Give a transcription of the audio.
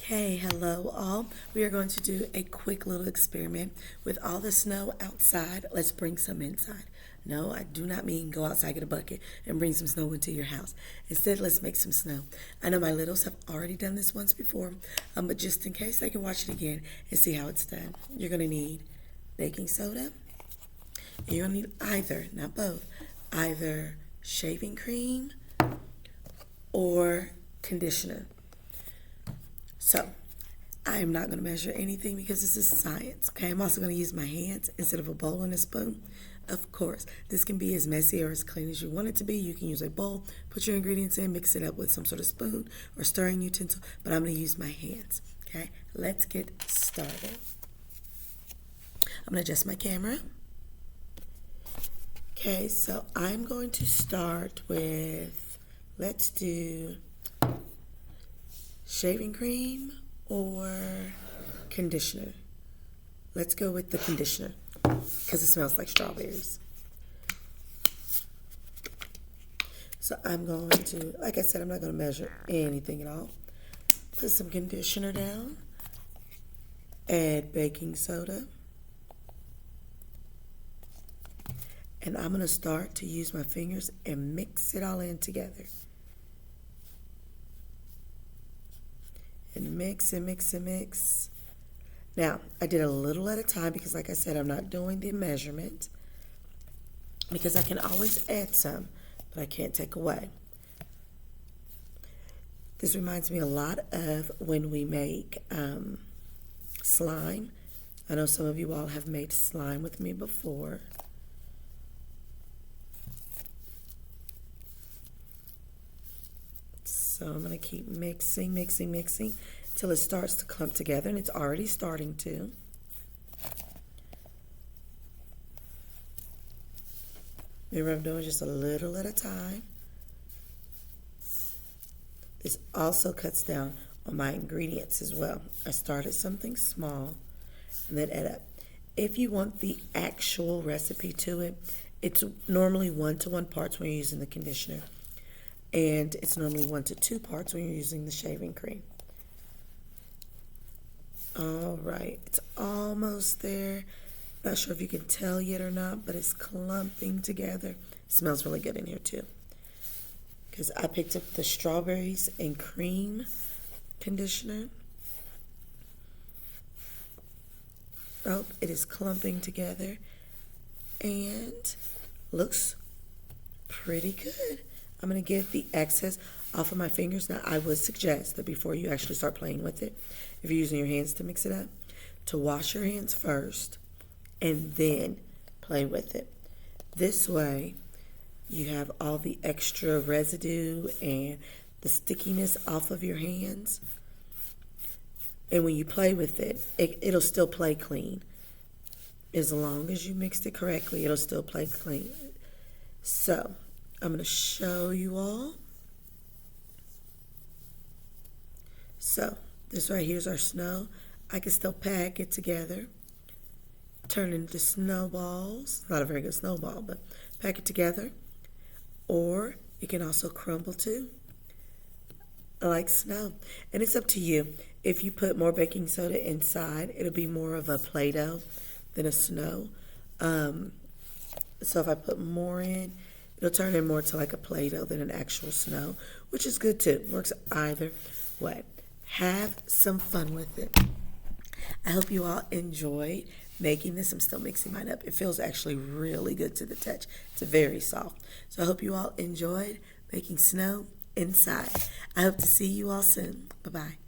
Okay, hello all. We are going to do a quick little experiment. With all the snow outside, let's bring some inside. No, I do not mean go outside, get a bucket, and bring some snow into your house. Instead, let's make some snow. I know my littles have already done this once before, but just in case, they can watch it again and see how it's done. You're going to need baking soda, and you're going to need either, not both, either shaving cream or conditioner. So, I am not going to measure anything because this is science, okay? I'm also going to use my hands instead of a bowl and a spoon. Of course, this can be as messy or as clean as you want it to be. You can use a bowl, put your ingredients in, mix it up with some sort of spoon or stirring utensil, but I'm going to use my hands, okay? Let's get started. I'm going to adjust my camera. Okay, so I'm going to start with, let's do shaving cream or conditioner. Let's go with the conditioner because it smells like strawberries. So I'm going to, like I said, I'm not going to measure anything at all. Put some conditioner down. Add baking soda. And I'm going to start to use my fingers and mix it all in together. And mix and mix and mix. Now, I did a little at a time because, like I said, I'm not doing the measurement because I can always add some, but I can't take away. This reminds me a lot of when we make slime. I know some of you all have made slime with me before. So I'm going to keep mixing until it starts to clump together, and it's already starting to. Remember, I'm doing just a little at a time. This also cuts down on my ingredients as well. I started something small and then add up. If you want the actual recipe to it, it's normally 1-to-1 parts when you're using the conditioner. And it's normally 1-to-2 parts when you're using the shaving cream. All right, it's almost there. Not sure if you can tell yet or not, but it's clumping together. It smells really good in here too. Because I picked up the strawberries and cream conditioner. Oh, it is clumping together and looks pretty good. I'm going to get the excess off of my fingers. Now, I would suggest that before you actually start playing with it, if you're using your hands to mix it up, to wash your hands first and then play with it. This way, you have all the extra residue and the stickiness off of your hands. And when you play with it, it'll still play clean. As long as you mixed it correctly, it'll still play clean. So, I'm going to show you all. So, this right here is our snow. I can still pack it together, turn it into snowballs. Not a very good snowball, but pack it together. Or it can also crumble too, like snow. And it's up to you. If you put more baking soda inside, it'll be more of a Play-Doh than a snow. So if I put more in, it'll turn in more to like a Play-Doh than an actual snow, which is good too. Works either way. Have some fun with it. I hope you all enjoyed making this. I'm still mixing mine up. It feels actually really good to the touch. It's very soft. So I hope you all enjoyed making snow inside. I hope to see you all soon. Bye-bye.